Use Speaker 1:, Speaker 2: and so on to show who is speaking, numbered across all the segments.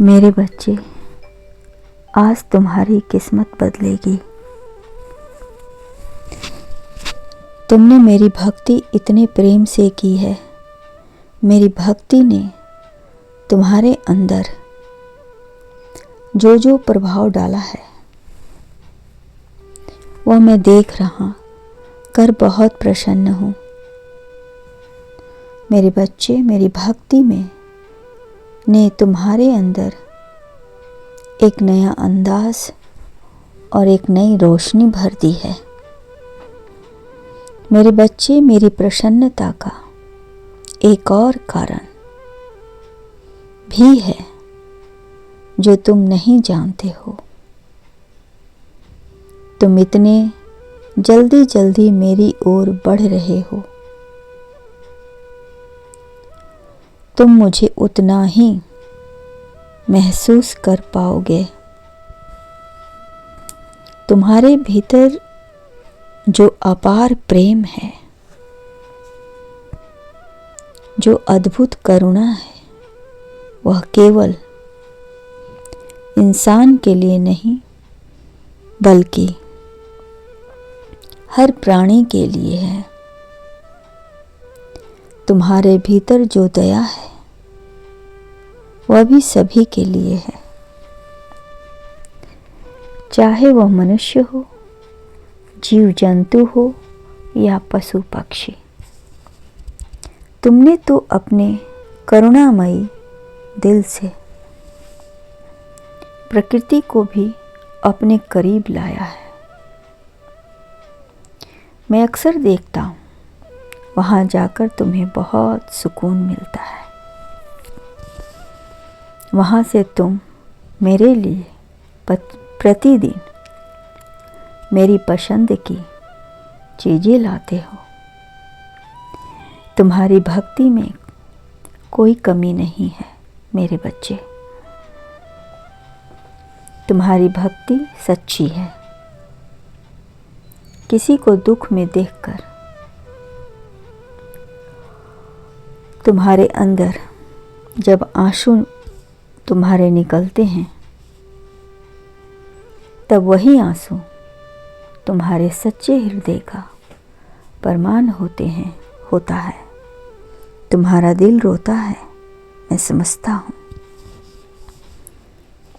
Speaker 1: मेरे बच्चे, आज तुम्हारी किस्मत बदलेगी। तुमने मेरी भक्ति इतने प्रेम से की है। मेरी भक्ति ने तुम्हारे अंदर जो जो प्रभाव डाला है वह मैं देख रहा कर बहुत प्रसन्न हूँ। मेरे बच्चे, मेरी भक्ति में ने तुम्हारे अंदर एक नया अंदाज और एक नई रोशनी भर दी है। मेरे बच्चे, मेरी प्रसन्नता का एक और कारण भी है जो तुम नहीं जानते हो। तुम इतने जल्दी जल्दी मेरी ओर बढ़ रहे हो। तुम मुझे उतना ही महसूस कर पाओगे। तुम्हारे भीतर जो अपार प्रेम है, जो अद्भुत करुणा है, वह केवल इंसान के लिए नहीं बल्कि हर प्राणी के लिए है। तुम्हारे भीतर जो दया है वह भी सभी के लिए है, चाहे वह मनुष्य हो, जीव जंतु हो या पशु पक्षी। तुमने तो अपने करुणामयी दिल से प्रकृति को भी अपने करीब लाया है। मैं अक्सर देखता हूँ, वहाँ जाकर तुम्हें बहुत सुकून मिलता है। वहाँ से तुम मेरे लिए प्रतिदिन मेरी पसंद की चीज़ें लाते हो। तुम्हारी भक्ति में कोई कमी नहीं है मेरे बच्चे। तुम्हारी भक्ति सच्ची है। किसी को दुख में देखकर तुम्हारे अंदर जब आंसू तुम्हारे निकलते हैं, तब वही आंसू तुम्हारे सच्चे हृदय का प्रमाण होता है। तुम्हारा दिल रोता है, मैं समझता हूँ।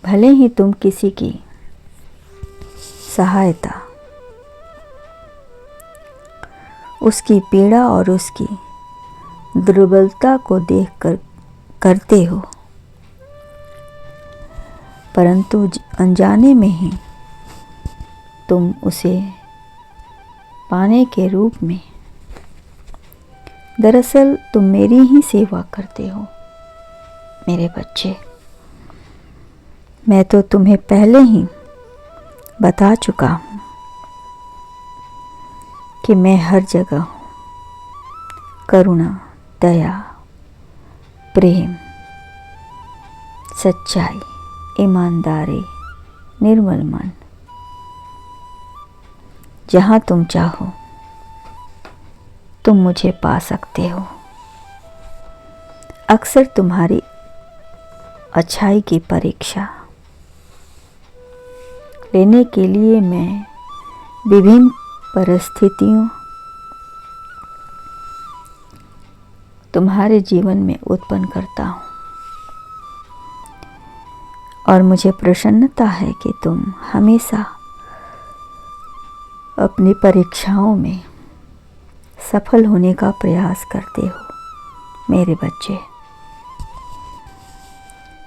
Speaker 1: भले ही तुम किसी की सहायता, उसकी पीड़ा और उसकी दुर्बलता को देखकर करते हो, परंतु अनजाने में ही तुम उसे पाने के रूप में दरअसल तुम मेरी ही सेवा करते हो। मेरे बच्चे, मैं तो तुम्हें पहले ही बता चुका हूँ कि मैं हर जगह हूँ। करुणा, दया, प्रेम, सच्चाई, ईमानदारी, निर्मल मन, जहाँ तुम चाहो तुम मुझे पा सकते हो। अक्सर तुम्हारी अच्छाई की परीक्षा लेने के लिए मैं विभिन्न परिस्थितियों तुम्हारे जीवन में उत्पन्न करता हूँ, और मुझे प्रसन्नता है कि तुम हमेशा अपनी परीक्षाओं में सफल होने का प्रयास करते हो। मेरे बच्चे,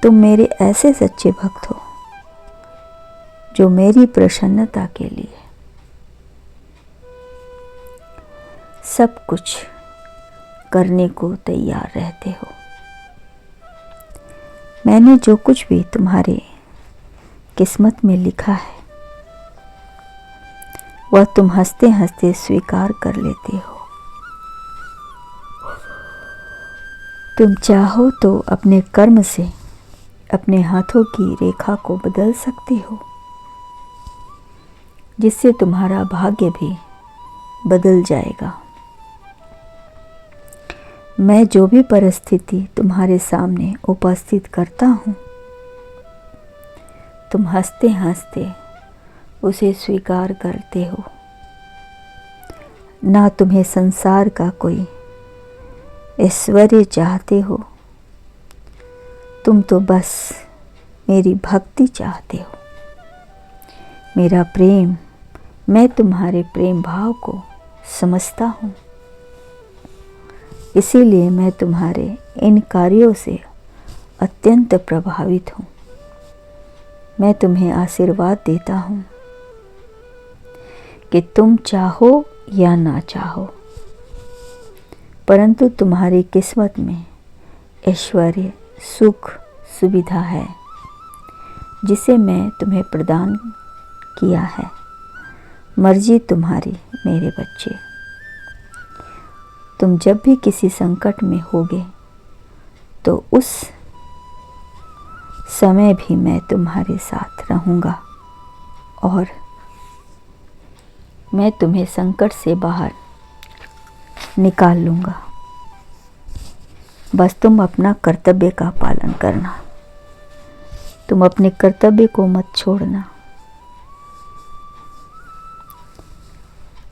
Speaker 1: तुम मेरे ऐसे सच्चे भक्त हो जो मेरी प्रसन्नता के लिए सब कुछ करने को तैयार रहते हो। मैंने जो कुछ भी तुम्हारे किस्मत में लिखा है वह तुम हंसते हंसते स्वीकार कर लेते हो। तुम चाहो तो अपने कर्म से अपने हाथों की रेखा को बदल सकते हो, जिससे तुम्हारा भाग्य भी बदल जाएगा। मैं जो भी परिस्थिति तुम्हारे सामने उपस्थित करता हूँ तुम हंसते हंसते उसे स्वीकार करते हो। ना तुम्हें संसार का कोई ऐश्वर्य चाहते हो, तुम तो बस मेरी भक्ति चाहते हो। मेरा प्रेम, मैं तुम्हारे प्रेम भाव को समझता हूँ, इसीलिए मैं तुम्हारे इन कार्यों से अत्यंत प्रभावित हूँ। मैं तुम्हें आशीर्वाद देता हूँ कि तुम चाहो या ना चाहो, परंतु तुम्हारी किस्मत में ऐश्वर्य, सुख, सुविधा है जिसे मैं तुम्हें प्रदान किया है। मर्जी तुम्हारी मेरे बच्चे। तुम जब भी किसी संकट में होगे तो उस समय भी मैं तुम्हारे साथ रहूँगा और मैं तुम्हें संकट से बाहर निकाल लूँगा। बस तुम अपना कर्तव्य का पालन करना, तुम अपने कर्तव्य को मत छोड़ना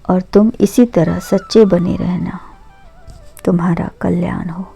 Speaker 1: और तुम इसी तरह सच्चे बने रहना। तुम्हारा कल्याण हो।